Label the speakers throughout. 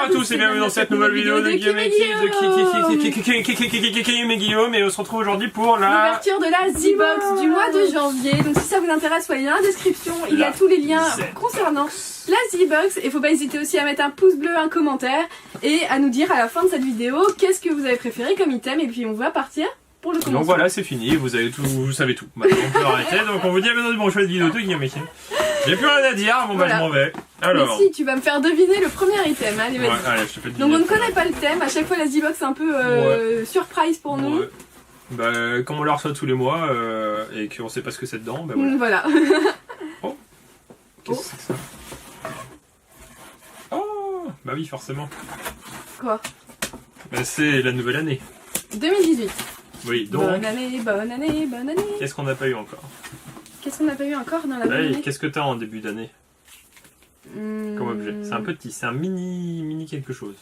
Speaker 1: à tous et bienvenue dans cette nouvelle vidéo de Guillaume et Guillaume et on se retrouve aujourd'hui pour
Speaker 2: l'ouverture de la Z-Box du mois de janvier. Donc si ça vous intéresse, voyez dans la description, il y a tous les liens concernant la Z-Box. Et faut pas hésiter aussi à mettre un pouce bleu, un commentaire et à nous dire à la fin de cette vidéo qu'est-ce que vous avez préféré comme item et puis on va partir pour le commencement.
Speaker 1: Donc voilà, c'est fini, vous savez tout. Maintenant on peut arrêter, donc on vous dit à bientôt bon choix de vidéo de Guillaume et j'ai plus rien à dire, bon bah je m'en vais. Alors.
Speaker 2: Mais si, tu vas me faire deviner le premier item, allez vas-y.
Speaker 1: Ouais, allez, je te fais deviner.
Speaker 2: Donc on ne connaît pas le thème, à chaque fois la Z-Box c'est un peu surprise pour nous.
Speaker 1: Ouais. Bah comme on la reçoit tous les mois et qu'on sait pas ce que c'est dedans, bah voilà. Oh, qu'est-ce que c'est que ça? Oh, bah oui forcément.
Speaker 2: Quoi?
Speaker 1: Bah c'est la nouvelle année.
Speaker 2: 2018.
Speaker 1: Oui, donc...
Speaker 2: Bonne année, bonne année, bonne année.
Speaker 1: Qu'est-ce qu'on n'a pas eu encore?
Speaker 2: Qu'est-ce qu'on n'a pas eu encore dans la bonne année?
Speaker 1: Qu'est-ce que t'as en début d'année comme objet? C'est un petit, c'est un mini quelque chose.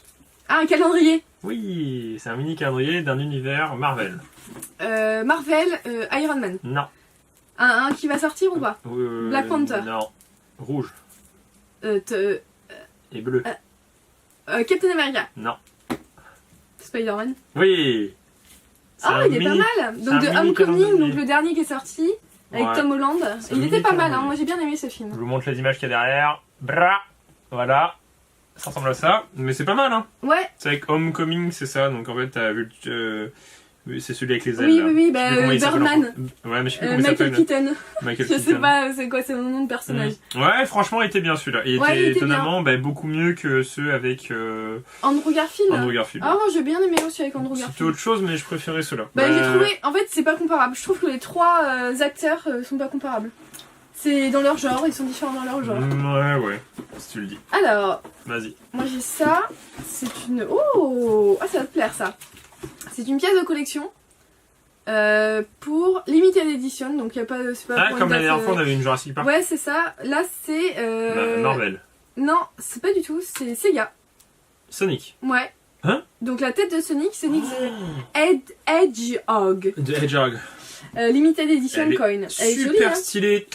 Speaker 2: Ah, un calendrier.
Speaker 1: Oui, c'est un mini calendrier d'un univers Marvel.
Speaker 2: Marvel, Iron Man.
Speaker 1: Non.
Speaker 2: Un qui va sortir ou pas? Black Panther.
Speaker 1: Non. Rouge. Et bleu.
Speaker 2: Captain America.
Speaker 1: Non.
Speaker 2: Spider-Man.
Speaker 1: Oui.
Speaker 2: Ah, il est pas mal. Donc de Homecoming, donc le dernier qui est sorti avec Tom Holland. Il était pas mal, hein. Moi j'ai bien aimé ce film.
Speaker 1: Je vous montre les images qu'il y a derrière. Bra. Voilà. Ça ressemble à ça, mais c'est pas mal, hein.
Speaker 2: Ouais.
Speaker 1: C'est avec Homecoming, c'est ça. Donc en fait, t'as vu c'est celui avec les ailes.
Speaker 2: Oui, bah Birdman.
Speaker 1: Ouais, mais je sais plus comment il s'appelle.
Speaker 2: Michael Keaton.
Speaker 1: Michael
Speaker 2: Je
Speaker 1: Keaton.
Speaker 2: sais pas, c'est quoi, c'est mon nom de personnage.
Speaker 1: Ouais, franchement, il était bien celui-là. Il était étonnamment beaucoup mieux que ceux avec
Speaker 2: Andrew Garfield.
Speaker 1: Andrew Garfield.
Speaker 2: Ah, moi j'ai bien aimé aussi avec Andrew Garfield.
Speaker 1: C'était autre chose, mais je préférais ceux-là.
Speaker 2: Bah, j'ai trouvé, en fait, c'est pas comparable. Je trouve que les trois acteurs sont pas comparables. C'est dans leur genre, ils sont différents dans leur genre.
Speaker 1: Ouais, si tu le dis.
Speaker 2: Alors,
Speaker 1: vas-y.
Speaker 2: Moi j'ai ça, c'est une... Oh, ah, ça va te plaire ça. C'est une pièce de collection pour limited edition, donc il y a pas...
Speaker 1: Ah, comme la dernière fois on avait une Jurassic Park.
Speaker 2: Ouais, c'est ça. Là c'est...
Speaker 1: Marvel.
Speaker 2: Non, c'est pas du tout, c'est Sega.
Speaker 1: Sonic.
Speaker 2: Ouais.
Speaker 1: Hein?
Speaker 2: Donc la tête de Sonic the Hedgehog.
Speaker 1: The Hedgehog.
Speaker 2: Limited edition coin. Elle est
Speaker 1: super
Speaker 2: jolie, hein.
Speaker 1: stylée.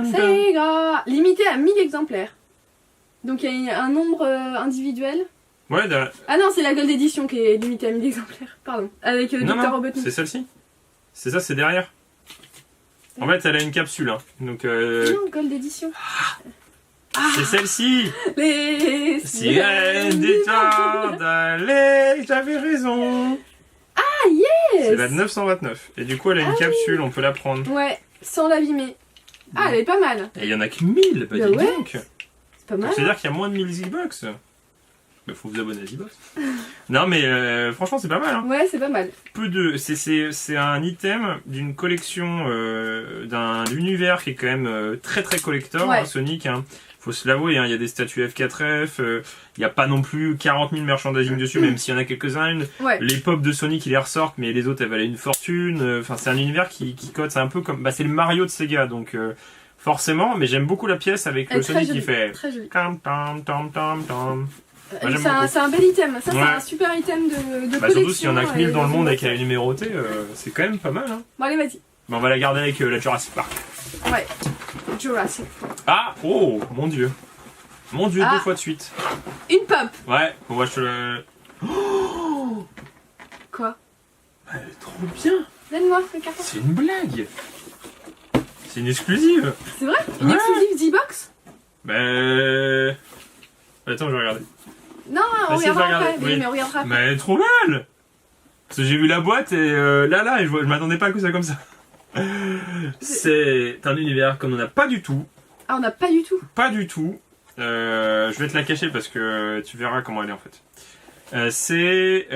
Speaker 2: Sega. Limité à 1000 exemplaires. Donc il y a un nombre individuel.
Speaker 1: Ouais,
Speaker 2: Ah non, c'est la Gold Edition qui est limitée à 1000 exemplaires. Pardon. Avec Dr. Robotnik.
Speaker 1: C'est celle-ci. C'est ça, c'est derrière. En fait, elle a une capsule. Hein. Donc,
Speaker 2: Non, Gold Edition.
Speaker 1: c'est celle-ci.
Speaker 2: Les
Speaker 1: sirènes du temps d'aller, j'avais raison.
Speaker 2: Ah yes.
Speaker 1: C'est la 929. Et du coup, elle a une capsule, on peut la prendre.
Speaker 2: Ouais, sans l'abîmer. Ah, elle est pas mal.
Speaker 1: Et il y en a que 1000, bah dis donc.
Speaker 2: C'est pas mal.
Speaker 1: C'est-à-dire qu'il y a moins de 1000 Z-Box. Bah faut vous abonner à Z-Box. Non mais franchement c'est pas mal. Hein.
Speaker 2: Ouais, c'est pas mal.
Speaker 1: C'est un item d'une collection d'un univers qui est quand même très collector, hein, Sonic. Hein. Faut se l'avouer, hein, il y a des statues F4F, il n'y a pas non plus 40 000 merchandising dessus, même s'il y en a quelques-uns. Les pop de Sonic, ils les ressortent, mais les autres, elles valaient une fortune. Enfin, c'est un univers qui cote, c'est un peu comme... Bah, c'est le Mario de Sega, donc forcément, mais j'aime beaucoup la pièce avec le Sonic qui fait...
Speaker 2: Très joli.
Speaker 1: C'est
Speaker 2: un bel item, ça c'est un super item de collection.
Speaker 1: Surtout s'il y en a que 1000 dans le monde et qu'elle est numérotée, c'est quand même pas mal. Hein.
Speaker 2: Bon allez, vas-y.
Speaker 1: On va la garder avec la Jurassic Park.
Speaker 2: Ouais, Jurassic Park.
Speaker 1: Ah, oh, mon dieu. Mon dieu, 2 fois de suite.
Speaker 2: Une pop.
Speaker 1: Ouais, on va je
Speaker 2: Oh. Quoi?
Speaker 1: Elle est trop bien.
Speaker 2: Donne-moi le carton.
Speaker 1: C'est une blague. C'est une exclusive.
Speaker 2: C'est vrai? Une exclusive Z-Box?
Speaker 1: Attends, je vais regarder.
Speaker 2: Non, on regardera après, mais on regardera après.
Speaker 1: Mais elle est trop belle. Parce que j'ai vu la boîte et et je m'attendais pas à que ça comme ça. C'est un univers qu'on n'en a pas du tout.
Speaker 2: Ah, on n'a pas du tout?
Speaker 1: Pas du tout. Je vais te la cacher parce que tu verras comment elle est en fait. C'est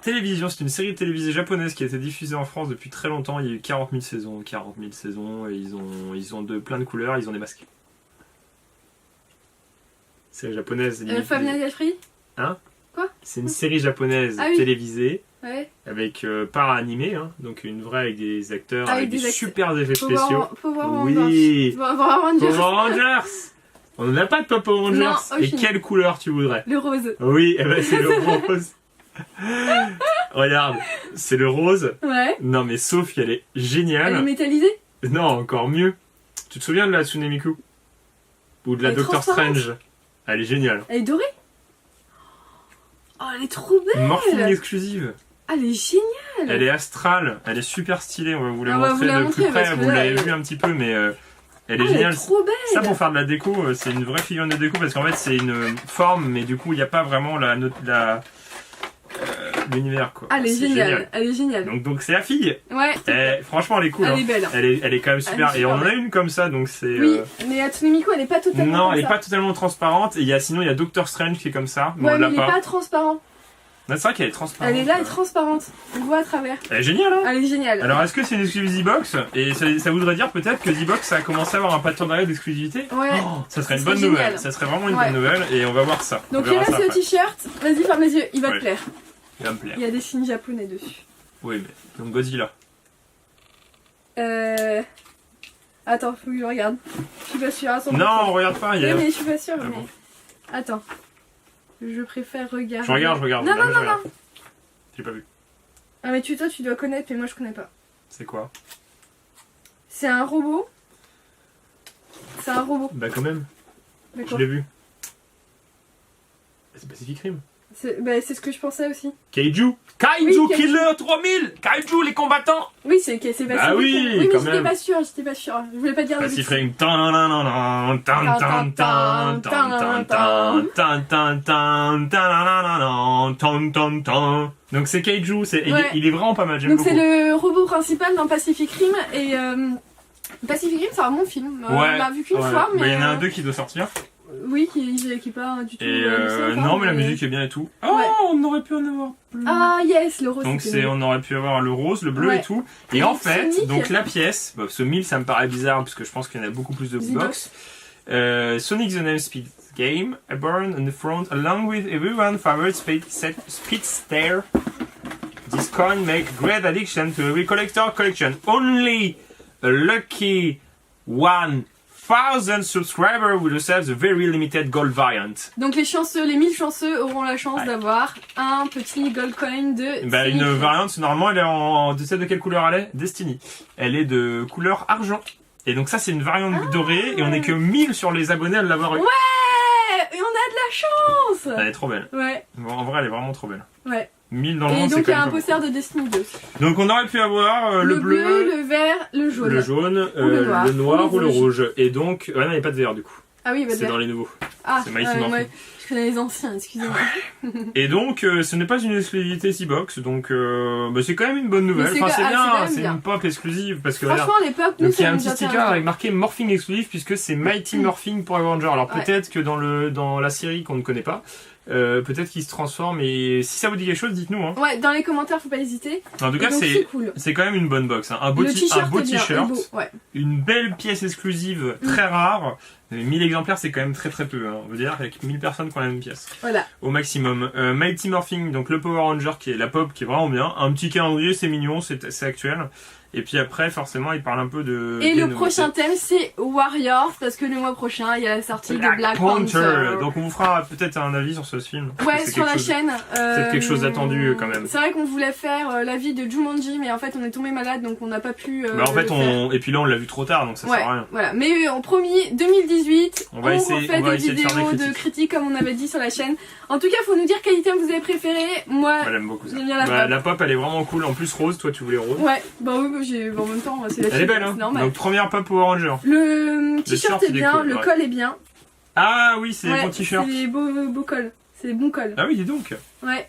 Speaker 1: télévision, c'est une série télévisée japonaise qui a été diffusée en France depuis très longtemps. Il y a eu 40 000 saisons, et ils ont plein de couleurs, ils ont des masques. Série japonaise.
Speaker 2: Five Nights at Freddy's?
Speaker 1: Hein?
Speaker 2: Quoi?
Speaker 1: C'est une série japonaise télévisée. Ouais. Avec pas animé, hein, donc une vraie avec des acteurs avec des super effets spéciaux.
Speaker 2: Power
Speaker 1: oui.
Speaker 2: Power
Speaker 1: Rangers. On n'en a pas de Power Rangers.
Speaker 2: Non,
Speaker 1: et quelle couleur tu voudrais?
Speaker 2: Le rose.
Speaker 1: Oui, c'est le rose. Regarde, c'est le rose.
Speaker 2: Ouais.
Speaker 1: Non mais sauf qu'elle est géniale.
Speaker 2: Elle est métallisée?
Speaker 1: Non, encore mieux. Tu te souviens de la Tsunemiku? Ou de la Doctor Strange? Elle est géniale.
Speaker 2: Elle est dorée. Oh, elle est trop belle.
Speaker 1: Morphing exclusive.
Speaker 2: Ah, elle est géniale.
Speaker 1: Elle est astrale, elle est super stylée, on va vous la
Speaker 2: On va
Speaker 1: montrer
Speaker 2: vous la
Speaker 1: de
Speaker 2: montrer,
Speaker 1: plus près,
Speaker 2: parce que
Speaker 1: vous
Speaker 2: là,
Speaker 1: l'avez
Speaker 2: elle-
Speaker 1: vu un petit peu, mais elle est
Speaker 2: Ah,
Speaker 1: géniale.
Speaker 2: Elle est trop belle.
Speaker 1: Ça pour faire de la déco, c'est une vraie figurine de déco parce qu'en fait c'est une forme, mais du coup il n'y a pas vraiment l'univers quoi.
Speaker 2: Ah, elle est
Speaker 1: C'est
Speaker 2: géniale. Elle est géniale.
Speaker 1: Donc c'est la fille.
Speaker 2: Ouais.
Speaker 1: Franchement elle est cool.
Speaker 2: Elle
Speaker 1: hein.
Speaker 2: est belle.
Speaker 1: Elle est quand même super.
Speaker 2: Elle est
Speaker 1: Et on en
Speaker 2: super
Speaker 1: a une comme ça, donc c'est.
Speaker 2: Oui, mais Hatsune Miku, elle est pas totalement
Speaker 1: Non,
Speaker 2: comme
Speaker 1: elle est
Speaker 2: ça.
Speaker 1: pas totalement transparente. Et sinon il y a Doctor Strange qui est comme ça. Mais
Speaker 2: Ouais,
Speaker 1: on
Speaker 2: mais
Speaker 1: l'a
Speaker 2: il est
Speaker 1: pas.
Speaker 2: pas transparent.
Speaker 1: Non, c'est vrai qu'elle est transparente.
Speaker 2: Elle est là, elle est transparente. On voit à travers.
Speaker 1: Elle est géniale hein.
Speaker 2: Elle est géniale.
Speaker 1: Alors est-ce que c'est une exclusive Z-Box? Et ça voudrait dire peut-être que Z-Box a commencé à avoir un partenariat d'exclusivité?
Speaker 2: Ouais.
Speaker 1: Oh, ça serait une
Speaker 2: Ça
Speaker 1: bonne
Speaker 2: serait
Speaker 1: nouvelle.
Speaker 2: génial.
Speaker 1: Ça serait vraiment une
Speaker 2: Ouais.
Speaker 1: bonne nouvelle et on va voir ça.
Speaker 2: Donc
Speaker 1: On
Speaker 2: il
Speaker 1: verra ça
Speaker 2: reste le
Speaker 1: après.
Speaker 2: t-shirt. Vas-y, ferme les yeux. Il va
Speaker 1: Ouais.
Speaker 2: te plaire.
Speaker 1: Il va me plaire.
Speaker 2: Il y a des signes japonais dessus.
Speaker 1: Oui, mais comme Godzilla.
Speaker 2: Attends, faut que je regarde. Je suis pas sûre à 100%.
Speaker 1: Non, regarde pas. Il y
Speaker 2: Oui,
Speaker 1: a...
Speaker 2: mais je suis pas sûre.
Speaker 1: Ah
Speaker 2: mais...
Speaker 1: bon.
Speaker 2: Attends. Je préfère regarder.
Speaker 1: Je regarde.
Speaker 2: Non,
Speaker 1: Ah, mais
Speaker 2: non,
Speaker 1: je
Speaker 2: non,
Speaker 1: regarde.
Speaker 2: non.
Speaker 1: J'ai pas vu.
Speaker 2: Ah, mais toi, tu dois connaître, mais moi, je connais pas.
Speaker 1: C'est quoi?
Speaker 2: C'est un robot. C'est un robot.
Speaker 1: Bah quand même. Je
Speaker 2: D'accord.
Speaker 1: l'ai vu. C'est Pacific Rim.
Speaker 2: C'est ce que je pensais aussi.
Speaker 1: Kaiju. Kaiju
Speaker 2: Oui, Kaiju.
Speaker 1: Killer 3000. Kaiju les combattants.
Speaker 2: Oui, c'est pas
Speaker 1: Bah oui,
Speaker 2: mais
Speaker 1: quand
Speaker 2: j'étais
Speaker 1: même.
Speaker 2: pas sûre. Je voulais pas dire la
Speaker 1: Pacific
Speaker 2: bêtise.
Speaker 1: Rim. Tan-nan-nan-nan, tan-tan-tan, tan-tan-tan, tan-tan-tan, tan-nan-nan-nan, tan-tan-tan. Donc c'est Kaiju,
Speaker 2: Ouais.
Speaker 1: il est vraiment pas mal, j'aime
Speaker 2: Donc
Speaker 1: beaucoup.
Speaker 2: c'est le robot principal dans Pacific Rim et Pacific Rim c'est un bon film. On l'a vu qu'une fois mais
Speaker 1: Bah, il y en a un deux qui doit sortir.
Speaker 2: oui qui est pas du tout.
Speaker 1: Et
Speaker 2: hallucinant,
Speaker 1: non mais la musique est bien et tout. Oh,
Speaker 2: Ouais.
Speaker 1: on aurait pu en avoir plus.
Speaker 2: Ah yes, le rose.
Speaker 1: Donc
Speaker 2: c'était
Speaker 1: on aurait pu avoir le rose, le bleu
Speaker 2: Ouais.
Speaker 1: et tout. Et en fait,
Speaker 2: Sonic.
Speaker 1: donc la pièce, ce 1000 ça me paraît bizarre parce que je pense qu'il y en a beaucoup plus de
Speaker 2: Z-Box.
Speaker 1: box. Sonic the Name Speed Game, a burn on the front along with everyone's favorite speedster. This coin make great addiction to every collector collection. Only a lucky 1000 subscribers will receive the very limited gold variant.
Speaker 2: Donc les 1000 chanceux auront la chance d'avoir un petit gold coin de.
Speaker 1: Bah,
Speaker 2: Sonic.
Speaker 1: une variante, normalement, elle est tu sais de quelle couleur elle est? Destiny. Elle est de couleur argent. Et donc ça, c'est une variante dorée, et on est que 1000 sur les abonnés à l'avoir eu.
Speaker 2: Ouais, et on a de la chance.
Speaker 1: Elle est trop belle.
Speaker 2: Ouais,
Speaker 1: Bon, en vrai, elle est vraiment trop belle.
Speaker 2: ouais.
Speaker 1: 1000 dans le
Speaker 2: Et
Speaker 1: monde, c'est
Speaker 2: donc il y
Speaker 1: quand
Speaker 2: a un
Speaker 1: même
Speaker 2: poster de Destiny 2.
Speaker 1: pas bon. Donc on aurait pu avoir le bleu,
Speaker 2: le vert, le jaune.
Speaker 1: le jaune,
Speaker 2: le noir,
Speaker 1: ou le
Speaker 2: ou le
Speaker 1: rouge. Et donc, ouais, non, il n'y a pas de vert du coup.
Speaker 2: Ah oui, bah
Speaker 1: C'est dans les nouveaux.
Speaker 2: Ah,
Speaker 1: c'est Mighty Morphin.
Speaker 2: ouais, je connais les anciens, excusez-moi.
Speaker 1: Et donc, ce n'est pas une exclusivité C-Box, donc bah, c'est quand même une bonne nouvelle.
Speaker 2: Mais c'est
Speaker 1: Enfin, c'est
Speaker 2: quand-
Speaker 1: bien,
Speaker 2: c'est quand même
Speaker 1: c'est
Speaker 2: bien.
Speaker 1: une pop exclusive parce que regarde,
Speaker 2: Franchement, les pop, nous,
Speaker 1: donc il y a
Speaker 2: ça
Speaker 1: un
Speaker 2: nous
Speaker 1: petit sticker
Speaker 2: intéresse.
Speaker 1: avec marqué Morphing Exclusive puisque c'est Mighty Morphing Power Ranger. Alors
Speaker 2: Ouais.
Speaker 1: peut-être que dans la série qu'on ne connaît pas, peut-être qu'il se transforme et si ça vous dit quelque chose, dites-nous. Hein.
Speaker 2: Ouais, dans les commentaires, faut pas hésiter.
Speaker 1: En tout
Speaker 2: Et
Speaker 1: cas,
Speaker 2: donc,
Speaker 1: c'est
Speaker 2: cool.
Speaker 1: quand même une bonne box. Hein. Un beau
Speaker 2: Le t-shirt est bien,
Speaker 1: t-shirt,
Speaker 2: est beau, ouais.
Speaker 1: une belle pièce exclusive très rare. 1000 exemplaires, c'est quand même très très peu. Hein. On veut dire avec 1000 personnes qu'on a une pièce.
Speaker 2: Voilà.
Speaker 1: Au maximum. Mighty Morphing, donc le Power Ranger qui est la pop qui est vraiment bien. Un petit calendrier, c'est mignon, c'est actuel. Et puis après, forcément, il parle un peu de...
Speaker 2: Et
Speaker 1: des
Speaker 2: le
Speaker 1: nouveautés.
Speaker 2: prochain thème, c'est Warriors, parce que le mois prochain, il y a la sortie de Black Panther.
Speaker 1: Donc on vous fera peut-être un avis sur ce film.
Speaker 2: Ouais,
Speaker 1: C'est
Speaker 2: sur
Speaker 1: quelque
Speaker 2: la
Speaker 1: chose-
Speaker 2: chaîne.
Speaker 1: C'est quelque chose d'attendu quand même.
Speaker 2: C'est vrai qu'on voulait faire l'avis de Jumanji, mais en fait, on est tombé malade, donc on n'a pas pu.
Speaker 1: Bah, en
Speaker 2: le
Speaker 1: fait,
Speaker 2: faire.
Speaker 1: et puis là, on l'a vu trop tard, donc ça
Speaker 2: Ouais,
Speaker 1: sert à rien.
Speaker 2: voilà. Mais on promis 2018,
Speaker 1: On va essayer-
Speaker 2: refait
Speaker 1: on va
Speaker 2: des
Speaker 1: essayer de faire
Speaker 2: vidéos
Speaker 1: des
Speaker 2: de
Speaker 1: critiques.
Speaker 2: critiques comme on avait dit sur la chaîne. En tout cas, faut nous dire quel item vous avez préféré. Moi,
Speaker 1: Moi, j'aime beaucoup ça.
Speaker 2: j'aime bien la
Speaker 1: Bah,
Speaker 2: pop.
Speaker 1: la pop, elle est vraiment cool. En plus, rose, toi, tu voulais rose.
Speaker 2: Ouais, bah oui, en même temps, c'est la
Speaker 1: Elle est
Speaker 2: fille,
Speaker 1: belle, hein.
Speaker 2: c'est normal.
Speaker 1: Donc, première pop Power Ranger.
Speaker 2: Le t-shirt
Speaker 1: short,
Speaker 2: est
Speaker 1: il est
Speaker 2: bien,
Speaker 1: cool,
Speaker 2: le
Speaker 1: ouais.
Speaker 2: col est bien.
Speaker 1: Ah oui, c'est les
Speaker 2: Ouais,
Speaker 1: bons t-shirts.
Speaker 2: c'est des beaux cols. C'est des bons cols.
Speaker 1: Ah oui, dis donc.
Speaker 2: Ouais.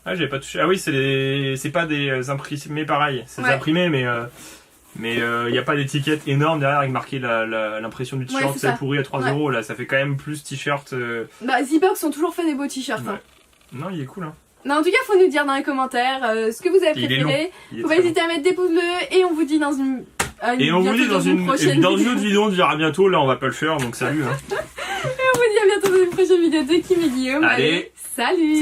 Speaker 1: Ah, j'avais pas touché. Ah oui, c'est pas des imprimés pareil. C'est des
Speaker 2: Ouais.
Speaker 1: imprimés, mais il y a pas d'étiquette énorme derrière avec marqué l'impression du t-shirt.
Speaker 2: Ouais, c'est
Speaker 1: c'est
Speaker 2: ça.
Speaker 1: pourri à 3
Speaker 2: Ouais.
Speaker 1: euros. Là, ça fait quand même plus t-shirt.
Speaker 2: Bah, Z-Box ont toujours fait des beaux t-shirts. hein.
Speaker 1: Ouais. Non, il est cool. Hein.
Speaker 2: Non, en tout cas, faut nous dire dans les commentaires ce que vous avez
Speaker 1: Il est long.
Speaker 2: préféré.
Speaker 1: Il est
Speaker 2: Faut pas
Speaker 1: très
Speaker 2: hésiter à mettre des pouces bleus et on vous dit dans une.
Speaker 1: Et on vous dit dans une
Speaker 2: prochaine
Speaker 1: autre
Speaker 2: vidéo.
Speaker 1: vidéo, on dira à bientôt. Là, on va pas le faire, donc salut. Hein.
Speaker 2: On vous dit à bientôt dans une prochaine vidéo de Kim et Guillaume.
Speaker 1: Allez.
Speaker 2: Salut.
Speaker 1: Salut.